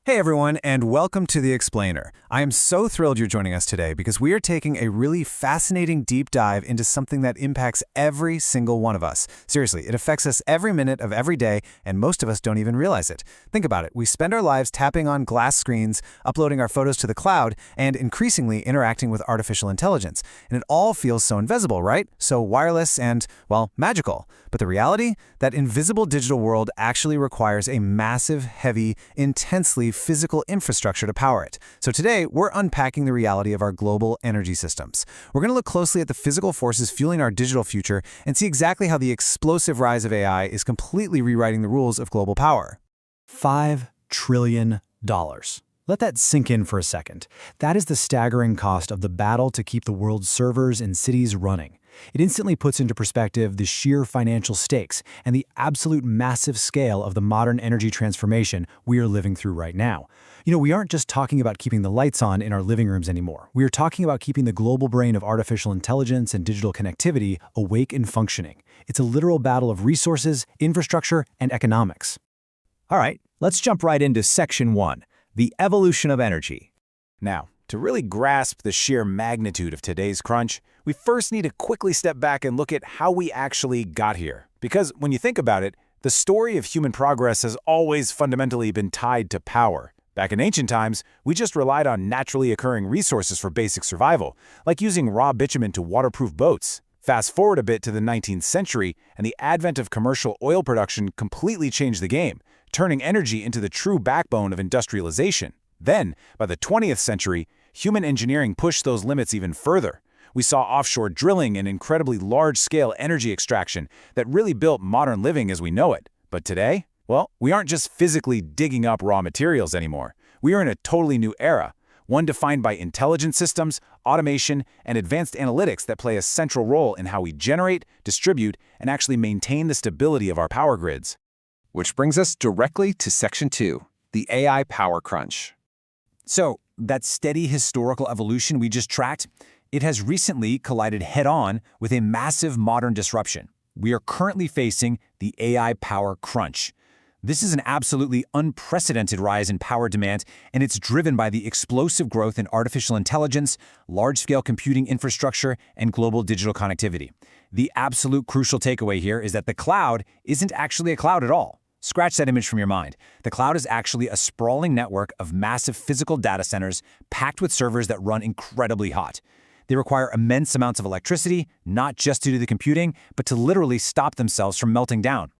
Hey everyone, and welcome to The Explainer. I am so thrilled you're joining us today because we are taking a really fascinating deep dive into something that impacts every single one of us. Seriously, it affects us every minute of every day, and most of us don't even realize it. Think about it. We spend our lives tapping on glass screens, uploading our photos to the cloud, and increasingly interacting with artificial intelligence. And it all feels so invisible, right? So wireless and, well, magical. But the reality? That invisible digital world actually requires a massive, heavy, intensely physical infrastructure to power it. So today, we're unpacking the reality of our global energy systems. We're going to look closely at the physical forces fueling our digital future and see exactly how the explosive rise of AI is completely rewriting the rules of global power. $5 trillion. Let that sink in for a second. That is the staggering cost of the battle to keep the world's servers and cities running. It instantly puts into perspective the sheer financial stakes and the absolute massive scale of the modern energy transformation we are living through right now. We aren't just talking about keeping the lights on in our living rooms anymore. We are talking about keeping the global brain of artificial intelligence and digital connectivity awake and functioning. It's a literal battle of resources, infrastructure, and economics. All right, let's jump right into Section 1, the evolution of energy. Now, to really grasp the sheer magnitude of today's crunch, we first need to quickly step back and look at how we actually got here. Because when you think about it, the story of human progress has always fundamentally been tied to power. Back in ancient times, we just relied on naturally occurring resources for basic survival, like using raw bitumen to waterproof boats. Fast forward a bit to the 19th century, and the advent of commercial oil production completely changed the game, turning energy into the true backbone of industrialization. Then, by the 20th century, human engineering pushed those limits even further. We saw offshore drilling and incredibly large-scale energy extraction that really built modern living as we know it. But today, well, we aren't just physically digging up raw materials anymore. We are in a totally new era, one defined by intelligent systems, automation, and advanced analytics that play a central role in how we generate, distribute, and actually maintain the stability of our power grids. Which brings us directly to Section 2, the AI power crunch. So, that steady historical evolution we just tracked, it has recently collided head-on with a massive modern disruption. We are currently facing the AI power crunch. This is an absolutely unprecedented rise in power demand, and it's driven by the explosive growth in artificial intelligence, large-scale computing infrastructure, and global digital connectivity. The absolute crucial takeaway here is that the cloud isn't actually a cloud at all. Scratch that image from your mind. The cloud is actually a sprawling network of massive physical data centers packed with servers that run incredibly hot. They require immense amounts of electricity, not just to do the computing, but to literally stop themselves from melting down.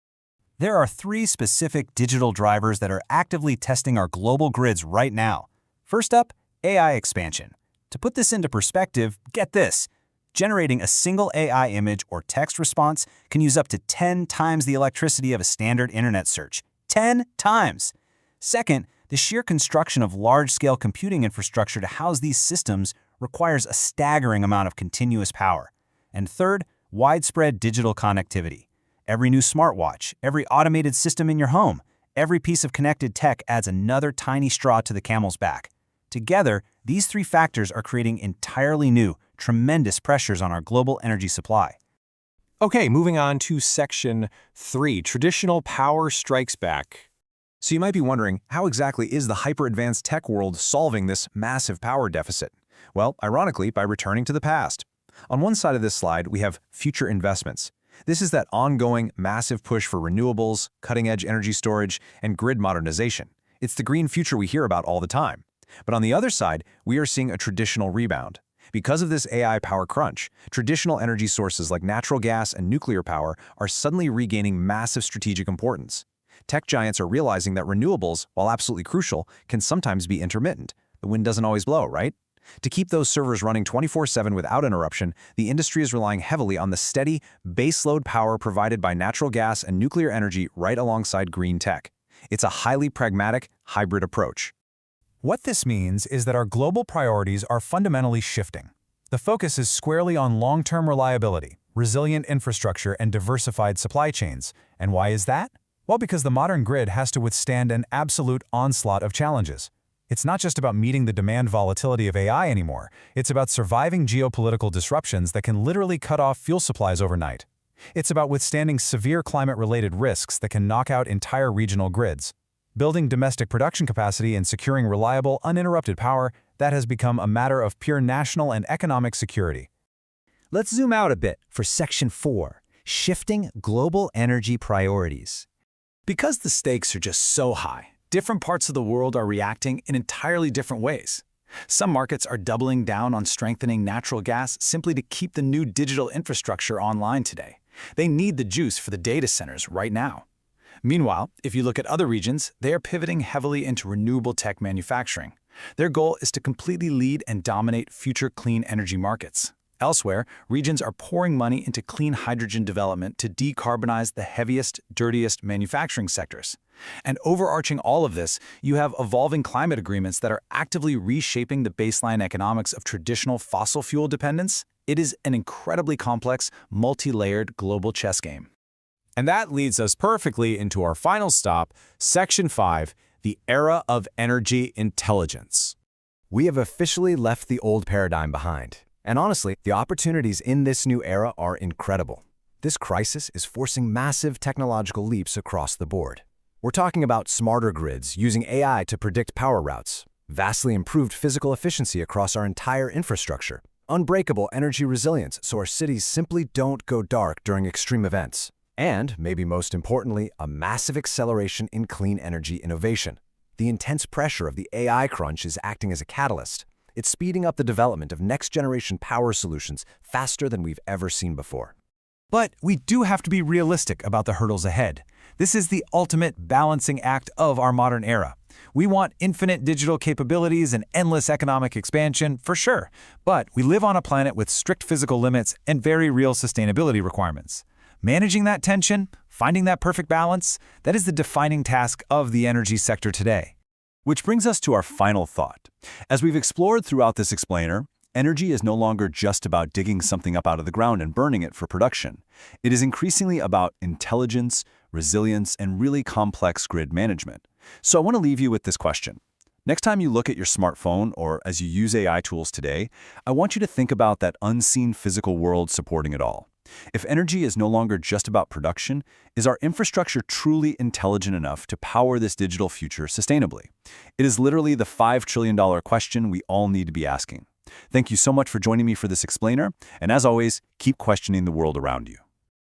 There are three specific digital drivers that are actively testing our global grids right now. First up, AI expansion. To put this into perspective, get this. Generating a single AI image or text response can use up to 10 times the electricity of a standard internet search. 10 times! Second, the sheer construction of large-scale computing infrastructure to house these systems requires a staggering amount of continuous power. And third, widespread digital connectivity. Every new smartwatch, every automated system in your home, every piece of connected tech adds another tiny straw to the camel's back. Together, these three factors are creating entirely new, tremendous pressures on our global energy supply. Okay, moving on to Section 3, traditional power strikes back. So you might be wondering, how exactly is the hyper-advanced tech world solving this massive power deficit? Well, ironically, by returning to the past. On one side of this slide, we have future investments. This is that ongoing, massive push for renewables, cutting-edge energy storage, and grid modernization. It's the green future we hear about all the time. But on the other side, we are seeing a traditional rebound. Because of this AI power crunch, traditional energy sources like natural gas and nuclear power are suddenly regaining massive strategic importance. Tech giants are realizing that renewables, while absolutely crucial, can sometimes be intermittent. The wind doesn't always blow, right? To keep those servers running 24/7 without interruption, the industry is relying heavily on the steady, baseload power provided by natural gas and nuclear energy right alongside green tech. It's a highly pragmatic, hybrid approach. What this means is that our global priorities are fundamentally shifting. The focus is squarely on long-term reliability, resilient infrastructure, and diversified supply chains. And why is that? Well, because the modern grid has to withstand an absolute onslaught of challenges. It's not just about meeting the demand volatility of AI anymore. It's about surviving geopolitical disruptions that can literally cut off fuel supplies overnight. It's about withstanding severe climate-related risks that can knock out entire regional grids. Building domestic production capacity and securing reliable, uninterrupted power, that has become a matter of pure national and economic security. Let's zoom out a bit for Section 4, Shifting Global Energy Priorities. Because the stakes are just so high, different parts of the world are reacting in entirely different ways. Some markets are doubling down on strengthening natural gas simply to keep the new digital infrastructure online today. They need the juice for the data centers right now. Meanwhile, if you look at other regions, they are pivoting heavily into renewable tech manufacturing. Their goal is to completely lead and dominate future clean energy markets. Elsewhere, regions are pouring money into clean hydrogen development to decarbonize the heaviest, dirtiest manufacturing sectors. And overarching all of this, you have evolving climate agreements that are actively reshaping the baseline economics of traditional fossil fuel dependence. It is an incredibly complex, multi-layered global chess game. And that leads us perfectly into our final stop, Section 5, the era of energy intelligence. We have officially left the old paradigm behind. And honestly, the opportunities in this new era are incredible. This crisis is forcing massive technological leaps across the board. We're talking about smarter grids using AI to predict power routes, vastly improved physical efficiency across our entire infrastructure, unbreakable energy resilience so our cities simply don't go dark during extreme events, and, maybe most importantly, a massive acceleration in clean energy innovation. The intense pressure of the AI crunch is acting as a catalyst. It's speeding up the development of next-generation power solutions faster than we've ever seen before. But we do have to be realistic about the hurdles ahead. This is the ultimate balancing act of our modern era. We want infinite digital capabilities and endless economic expansion, for sure, but we live on a planet with strict physical limits and very real sustainability requirements. Managing that tension, finding that perfect balance, that is the defining task of the energy sector today. Which brings us to our final thought. As we've explored throughout this explainer, energy is no longer just about digging something up out of the ground and burning it for production. It is increasingly about intelligence, resilience, and really complex grid management. So I want to leave you with this question. Next time you look at your smartphone or as you use AI tools today, I want you to think about that unseen physical world supporting it all. If energy is no longer just about production, is our infrastructure truly intelligent enough to power this digital future sustainably? It is literally the $5 trillion question we all need to be asking. Thank you so much for joining me for this explainer, and as always, keep questioning the world around you.